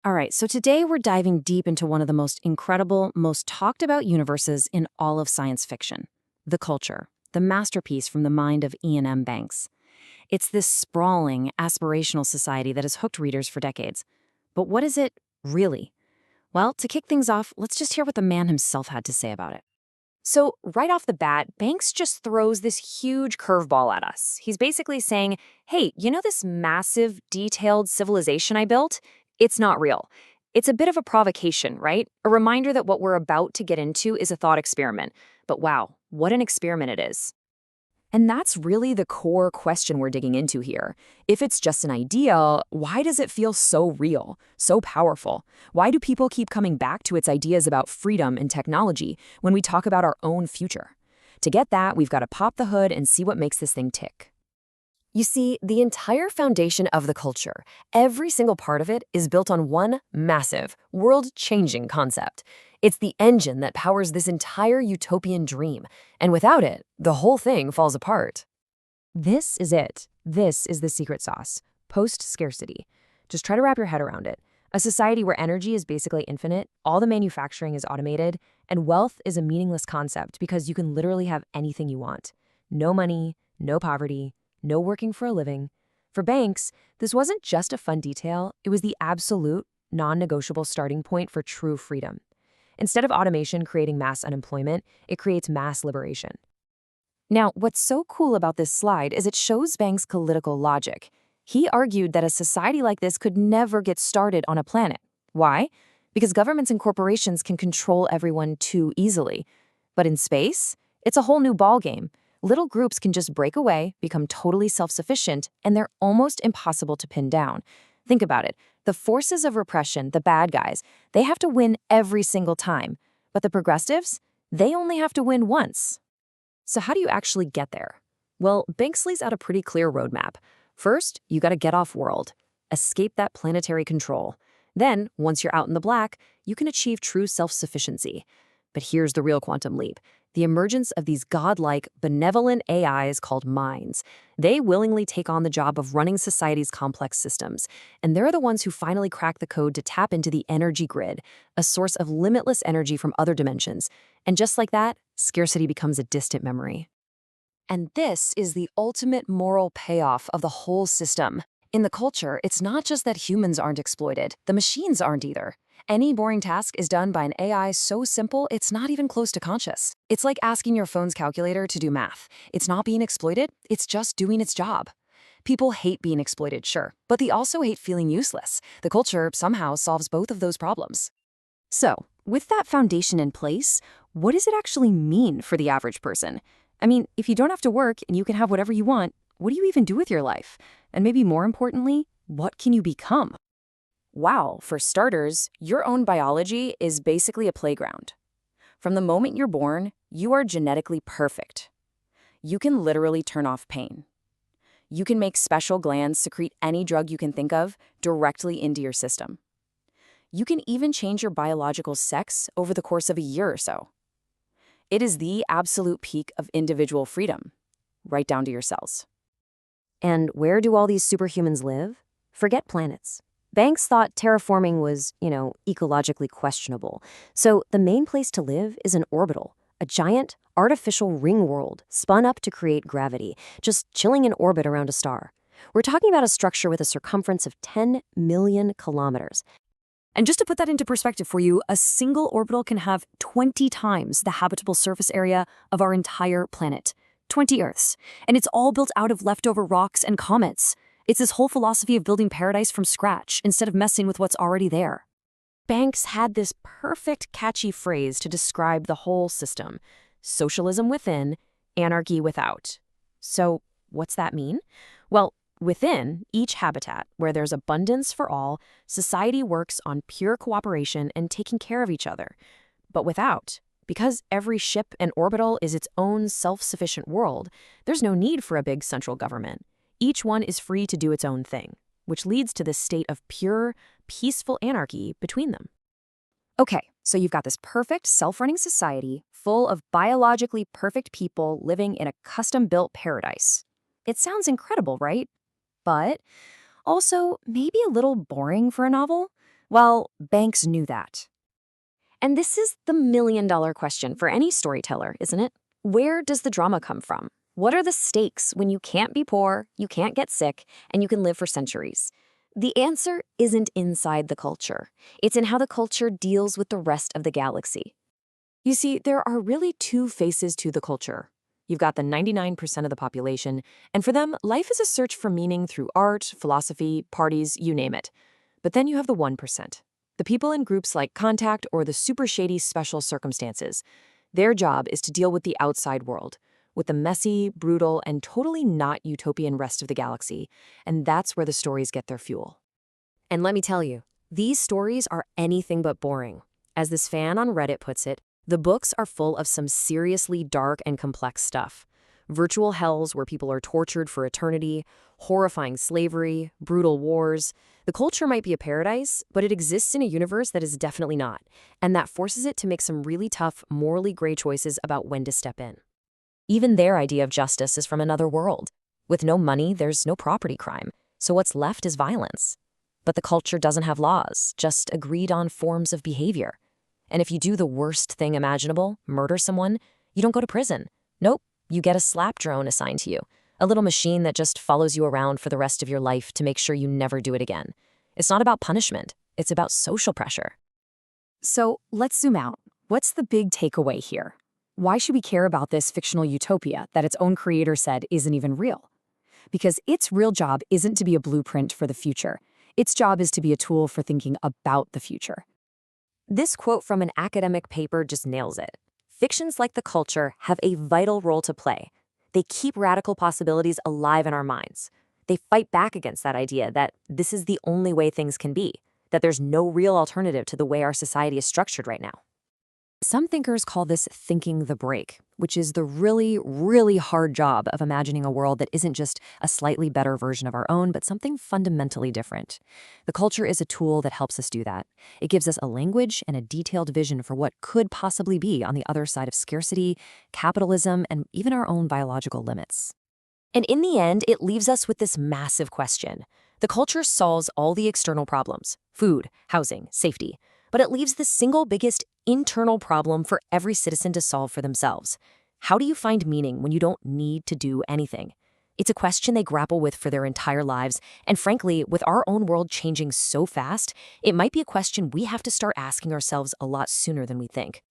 All right, so today we're diving deep into one of the most incredible, most talked about universes in all of science fiction, the culture, the masterpiece from the mind of Iain M. Banks. It's this sprawling, aspirational society that has hooked readers for decades. But what is it really? Well, to kick things off, let's just hear what the man himself had to say about it. So, right off the bat, Banks just throws this huge curveball at us. He's basically saying, hey, you know this massive, detailed civilization I built? It's not real. It's a bit of a provocation, right? A reminder that what we're about to get into is a thought experiment. But wow, what an experiment it is. And that's really the core question we're digging into here. If it's just an idea, why does it feel so real, so powerful? Why do people keep coming back to its ideas about freedom and technology when we talk about our own future? To get that, we've got to pop the hood and see what makes this thing tick. You see, the entire foundation of the culture, every single part of it, is built on one massive, world-changing concept. It's the engine that powers this entire utopian dream, and without it, the whole thing falls apart. This is it. This is the secret sauce. Post-scarcity. Just try to wrap your head around it. A society where energy is basically infinite, all the manufacturing is automated, and wealth is a meaningless concept because you can literally have anything you want. No money, no poverty, no working for a living. For Banks, this wasn't just a fun detail, it was the absolute, non-negotiable starting point for true freedom. Instead of automation creating mass unemployment, it creates mass liberation. Now, what's so cool about this slide is it shows Banks' political logic. He argued that a society like this could never get started on a planet. Why? Because governments and corporations can control everyone too easily. But in space, it's a whole new ballgame. Little groups can just break away, become totally self-sufficient, and they're almost impossible to pin down. Think about it. The forces of repression, the bad guys, they have to win every single time. But the progressives, they only have to win once. So how do you actually get there? Well, Banks lays out a pretty clear roadmap. First, you gotta get off world. Escape that planetary control. Then, once you're out in the black, you can achieve true self-sufficiency. But here's the real quantum leap. The emergence of these godlike, benevolent AIs called minds. They willingly take on the job of running society's complex systems, and they're the ones who finally crack the code to tap into the energy grid, a source of limitless energy from other dimensions. And just like that, scarcity becomes a distant memory. And this is the ultimate moral payoff of the whole system. In the culture, it's not just that humans aren't exploited, the machines aren't either. Any boring task is done by an AI so simple it's not even close to conscious. It's like asking your phone's calculator to do math. It's not being exploited, it's just doing its job. People hate being exploited, sure, but they also hate feeling useless. The culture somehow solves both of those problems. So, with that foundation in place, what does it actually mean for the average person? I mean, if you don't have to work and you can have whatever you want, what do you even do with your life? And maybe more importantly, what can you become? Wow, for starters, your own biology is basically a playground. From the moment you're born, you are genetically perfect. You can literally turn off pain. You can make special glands secrete any drug you can think of directly into your system. You can even change your biological sex over the course of a year or so. It is the absolute peak of individual freedom, right down to your cells. And where do all these superhumans live? Forget planets. Banks thought terraforming was, ecologically questionable. So the main place to live is an orbital, a giant, artificial ring world spun up to create gravity, just chilling in orbit around a star. We're talking about a structure with a circumference of 10 million kilometers. And just to put that into perspective for you, a single orbital can have 20 times the habitable surface area of our entire planet. 20 Earths. And it's all built out of leftover rocks and comets. It's this whole philosophy of building paradise from scratch instead of messing with what's already there. Banks had this perfect, catchy phrase to describe the whole system. Socialism within, anarchy without. So what's that mean? Well, within each habitat, where there's abundance for all, society works on pure cooperation and taking care of each other. But without, because every ship and orbital is its own self-sufficient world, there's no need for a big central government. Each one is free to do its own thing, which leads to this state of pure, peaceful anarchy between them. Okay, so you've got this perfect self-running society full of biologically perfect people living in a custom-built paradise. It sounds incredible, right? But also maybe a little boring for a novel. Well, banks knew that. And this is the million-dollar question for any storyteller, isn't it? Where does the drama come from? What are the stakes when you can't be poor, you can't get sick, and you can live for centuries? The answer isn't inside the culture. It's in how the culture deals with the rest of the galaxy. You see, there are really two faces to the culture. You've got the 99% of the population, and for them, life is a search for meaning through art, philosophy, parties, you name it. But then you have the 1%. The people in groups like Contact or the super shady special circumstances. Their job is to deal with the outside world, with the messy, brutal, and totally not utopian rest of the galaxy, and that's where the stories get their fuel. And let me tell you, these stories are anything but boring. As this fan on Reddit puts it, the books are full of some seriously dark and complex stuff. Virtual hells where people are tortured for eternity, horrifying slavery, brutal wars. The culture might be a paradise, but it exists in a universe that is definitely not, and that forces it to make some really tough, morally gray choices about when to step in. Even their idea of justice is from another world. With no money, there's no property crime, so what's left is violence. But the culture doesn't have laws, just agreed-on forms of behavior. And if you do the worst thing imaginable, murder someone, you don't go to prison. Nope, you get a slap drone assigned to you, a little machine that just follows you around for the rest of your life to make sure you never do it again. It's not about punishment, it's about social pressure. So let's zoom out. What's the big takeaway here? Why should we care about this fictional utopia that its own creator said isn't even real? Because its real job isn't to be a blueprint for the future. Its job is to be a tool for thinking about the future. This quote from an academic paper just nails it. Fictions like The Culture have a vital role to play. They keep radical possibilities alive in our minds. They fight back against that idea that this is the only way things can be, that there's no real alternative to the way our society is structured right now. Some thinkers call this thinking the break, which is the really, really hard job of imagining a world that isn't just a slightly better version of our own, but something fundamentally different. The culture is a tool that helps us do that. It gives us a language and a detailed vision for what could possibly be on the other side of scarcity, capitalism, and even our own biological limits. And in the end, it leaves us with this massive question. The culture solves all the external problems: food, housing, safety. But it leaves the single biggest internal problem for every citizen to solve for themselves. How do you find meaning when you don't need to do anything? It's a question they grapple with for their entire lives, and frankly, with our own world changing so fast, it might be a question we have to start asking ourselves a lot sooner than we think.